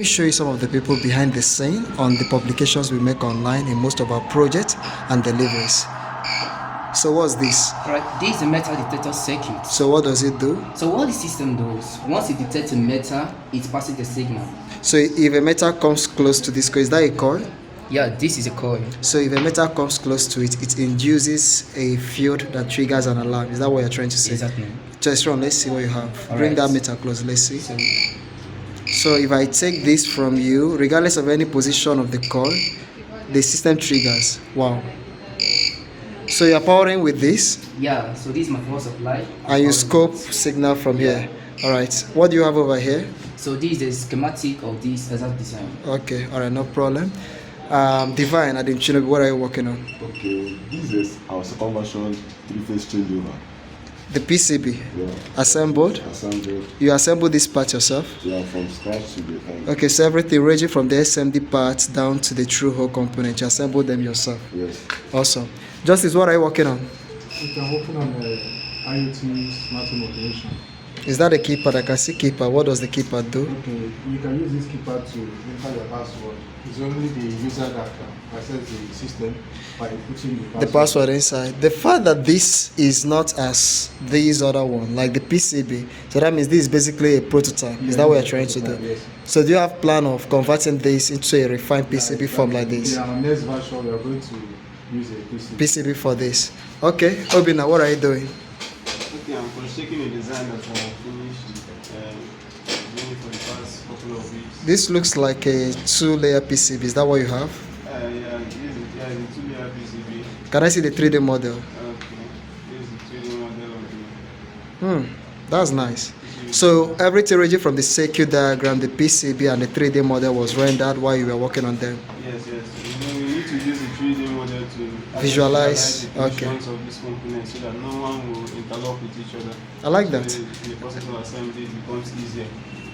Let me show you some of the people behind the scene on the publications we make online in most of our projects and deliveries. So what's this? Right, this is a metal detector circuit. So what does it do? So what the system does, once it detects a metal, it passes the signal. So if a metal comes close to this coil, is that a coil? Yeah, this is a coil. So if a metal comes close to it, it induces a field that triggers an alarm. Is that what you're trying to say? Exactly. Just run, let's see what you have. All Bring right. that metal close, let's see. So if I take this from you, regardless of any position of the coil, the system triggers. Wow. So you're powering with this? Yeah, so this is my power supply. And you scope signal from here. Alright. What do you have over here? So this is the schematic of this exact design. Okay, alright, no problem. Divine, I didn't know what are you working on? Okay, this is our second version 3-phase changeover. The PCB. Yeah. Assembled? Assembled. You assemble this part yourself? Yeah, from scratch to the end. Okay, so everything ranging from the SMD parts down to the true hole component, you assemble them yourself? Yes. Awesome. Justice, what are you working on? I'm working on the IoT smart home automation. Is that a keypad? I can see keypad. What does the keypad do? Okay, you can use this keypad to enter your password. It's only the user that can access the system by putting The password inside. The fact that this is not as these other one, like the PCB, so that means this is basically a prototype. Is that what you're trying to do? Yes. So do you have plan of converting this into a refined PCB form like this? Yeah, next version we are going to use a PCB. PCB for this. Okay, Obina, what are you doing? Okay, I'm cross-checking a design that I finished doing for the past couple of weeks. This looks like a 2-layer PCB. Is that what you have? Yeah, it's a 2-layer PCB. Can I see the 3D model? Okay, this is the 3D model of the That's nice. So everything ranging from the circuit diagram, the PCB, and the 3D model was rendered while you were working on them. Yes. We need to use the 3D model to Visualize, the positions of this component so that no one will interlock with each other. I like that. So the process of assembly becomes easier.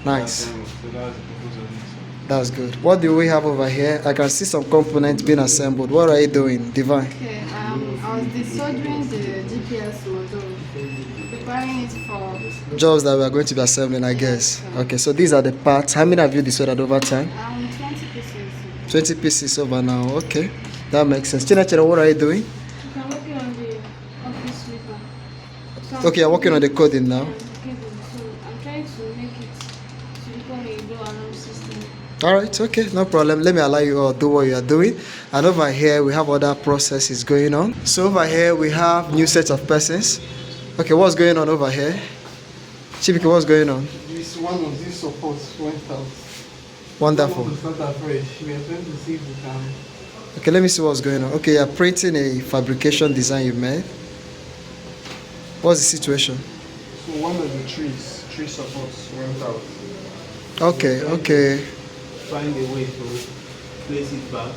Nice. So that's the purpose of this. That's good. What do we have over here? I can see some components being assembled. What are you doing, Divine? Okay, I was desoldering the GPS module, preparing it for Jobs that we are going to be assembling, I guess. Okay, so these are the parts. How many have you desoldered over time? 20 pieces. 20 pieces over now. Okay, that makes sense. Chinachera, what are you doing? I'm working on the office sweeper. Okay, you're working on the coding now. So I'm trying to make it to become a door alarm system. All right, okay, no problem. Let me allow you all do what you are doing. And over here, we have other processes going on. So over here, we have new sets of persons. Okay, what's going on over here? Chibike, what's going on? This one of these supports went out. Wonderful. It's not afraid. We are trying to see if we can. Okay, let me see what's going on. Okay, you're printing a fabrication design you made. What's the situation? So one of the tree supports went out. Okay. Find a way to place it back.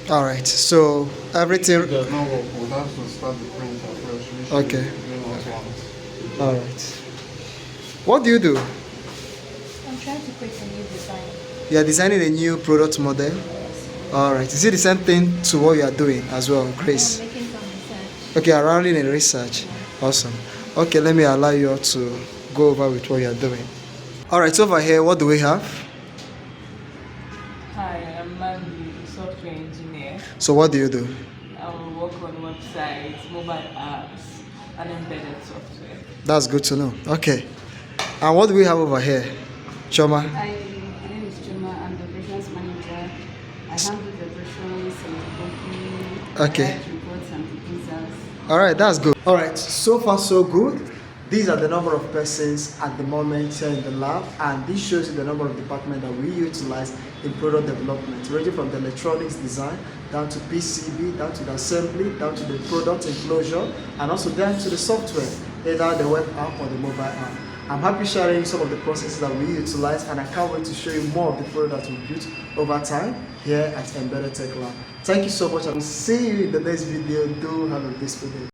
All right, so everything. It does not work. We'll have to start the print afresh. Okay. All right. What do you do? I'm trying to create a new design. You are designing a new product model. All right. Is it the same thing to what you are doing as well, Grace? I'm making some research. Okay, around in research. Awesome. Okay, let me allow you all to go over with what you are doing. All right, over here, what do we have? Hi, I'm Mandy, software engineer. So what do you do? I will work on websites, mobile apps, and embedded software. That's good to know. Okay. And what do we have over here? Choma? My name is Chuma. I'm the operations manager. I handle the operations of the company. Okay. I write reports and proposals. All right, that's good. All right, so far so good. These are the number of persons at the moment here in the lab, and this shows you the number of departments that we utilize in product development, ranging from the electronics design down to PCB, down to the assembly, down to the product enclosure, and also down to the software, either the web app or the mobile app. I'm happy sharing some of the processes that we utilize, and I can't wait to show you more of the product we built over time here at Embedded TechLab. Thank you so much, and we'll see you in the next video. Do have a peaceful day.